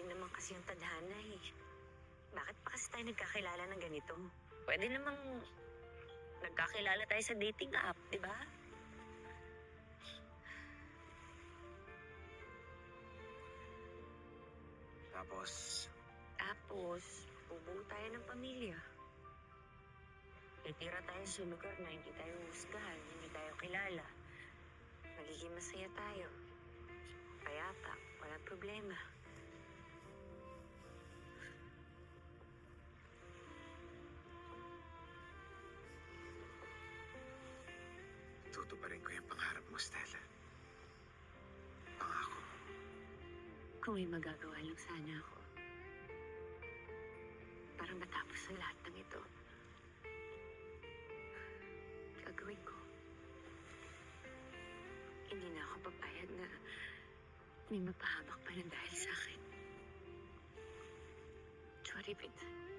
din naman kasi yung tadhana eh. Bakit pa kasi tayo nagkakilala ng ganito? Pwede namang nagkakilala tayo sa dating app, di ba? Tapos, Tapos, bubuo tayo ng pamilya. Titira tayo sa lugar na hindi tayo husgahan, hindi tayo kilala. Magiging masaya tayo. Payapa, walang problema. tutuparin ko yung pangarap mo, Stella. Pangako. Kung may magagawa lang sana ako. Para matapos ang lahat ng ito. Gagawin ko. Hindi na ako papayag na may mapahamak pa ng dahil sa akin. Sorry, Pete.